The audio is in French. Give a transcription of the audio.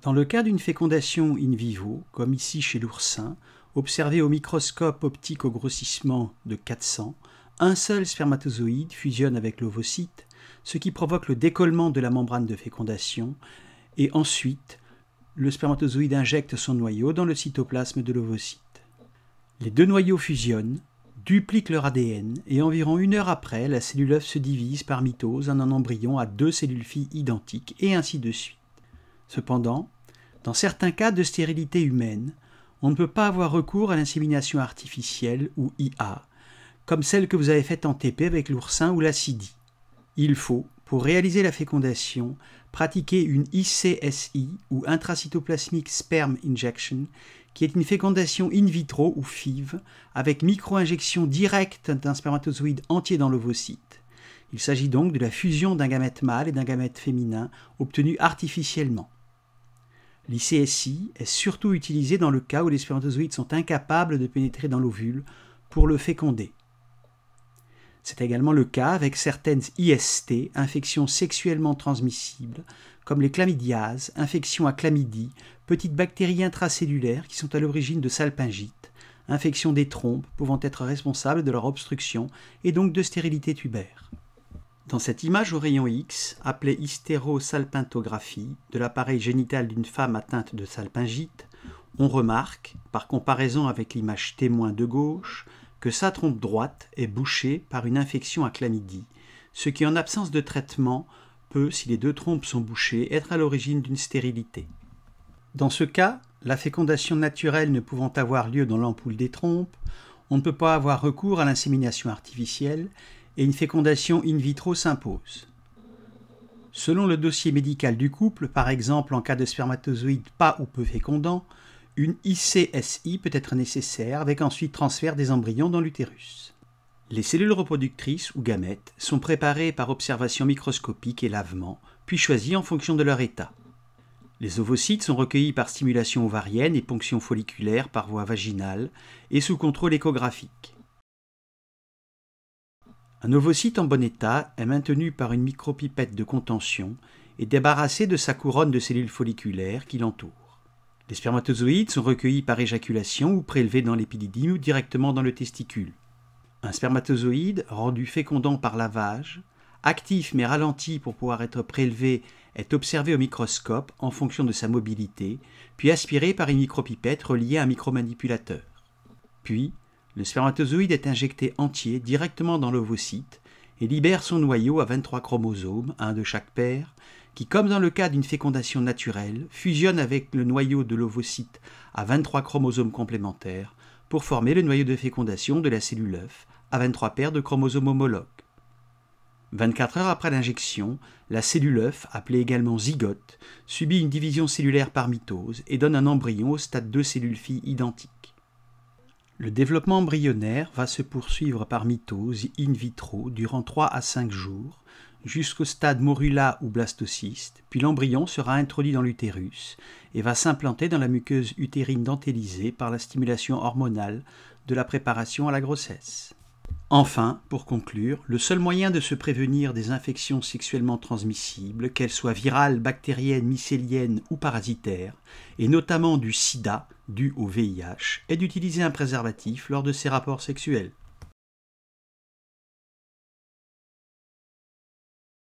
Dans le cas d'une fécondation in vivo, comme ici chez l'oursin, observée au microscope optique au grossissement de 400, un seul spermatozoïde fusionne avec l'ovocyte, ce qui provoque le décollement de la membrane de fécondation, et ensuite, le spermatozoïde injecte son noyau dans le cytoplasme de l'ovocyte. Les deux noyaux fusionnent, dupliquent leur ADN, et environ 1 heure après, la cellule œuf se divise par mitose en un embryon à 2 cellules filles identiques, et ainsi de suite. Cependant, dans certains cas de stérilité humaine, on ne peut pas avoir recours à l'insémination artificielle ou IA, comme celle que vous avez faite en TP avec l'oursin ou la CIDI. Il faut, pour réaliser la fécondation, pratiquer une ICSI ou intracytoplasmic sperm injection, qui est une fécondation in vitro ou FIV avec micro-injection directe d'un spermatozoïde entier dans l'ovocyte. Il s'agit donc de la fusion d'un gamète mâle et d'un gamète féminin obtenu artificiellement. L'ICSI est surtout utilisée dans le cas où les spermatozoïdes sont incapables de pénétrer dans l'ovule pour le féconder. C'est également le cas avec certaines IST, infections sexuellement transmissibles, comme les chlamydiases, infections à chlamydie, petites bactéries intracellulaires qui sont à l'origine de salpingite, infections des trompes pouvant être responsables de leur obstruction et donc de stérilité tubaire. Dans cette image au rayon X, appelée hystérosalpintographie de l'appareil génital d'une femme atteinte de salpingite, on remarque, par comparaison avec l'image témoin de gauche, que sa trompe droite est bouchée par une infection à chlamydie, ce qui en absence de traitement peut, si les deux trompes sont bouchées, être à l'origine d'une stérilité. Dans ce cas, la fécondation naturelle ne pouvant avoir lieu dans l'ampoule des trompes, on ne peut pas avoir recours à l'insémination artificielle et une fécondation in vitro s'impose. Selon le dossier médical du couple, par exemple en cas de spermatozoïdes pas ou peu fécondants, une ICSI peut être nécessaire avec ensuite transfert des embryons dans l'utérus. Les cellules reproductrices ou gamètes sont préparées par observation microscopique et lavement, puis choisies en fonction de leur état. Les ovocytes sont recueillis par stimulation ovarienne et ponction folliculaire par voie vaginale et sous contrôle échographique. Un ovocyte en bon état est maintenu par une micropipette de contention et débarrassé de sa couronne de cellules folliculaires qui l'entourent. Les spermatozoïdes sont recueillis par éjaculation ou prélevés dans l'épididyme ou directement dans le testicule. Un spermatozoïde, rendu fécondant par lavage, actif mais ralenti pour pouvoir être prélevé, est observé au microscope en fonction de sa mobilité, puis aspiré par une micropipette reliée à un micromanipulateur. Puis, le spermatozoïde est injecté entier directement dans l'ovocyte et libère son noyau à 23 chromosomes, un de chaque paire, qui, comme dans le cas d'une fécondation naturelle, fusionne avec le noyau de l'ovocyte à 23 chromosomes complémentaires pour former le noyau de fécondation de la cellule œuf à 23 paires de chromosomes homologues. 24 heures après l'injection, la cellule œuf, appelée également zygote, subit une division cellulaire par mitose et donne un embryon au stade 2 cellules filles identiques. Le développement embryonnaire va se poursuivre par mitose in vitro durant 3 à 5 jours, jusqu'au stade morula ou blastocyste, puis l'embryon sera introduit dans l'utérus et va s'implanter dans la muqueuse utérine dentellisée par la stimulation hormonale de la préparation à la grossesse. Enfin, pour conclure, le seul moyen de se prévenir des infections sexuellement transmissibles, qu'elles soient virales, bactériennes, mycéliennes ou parasitaires, et notamment du sida dû au VIH, est d'utiliser un préservatif lors de ces rapports sexuels.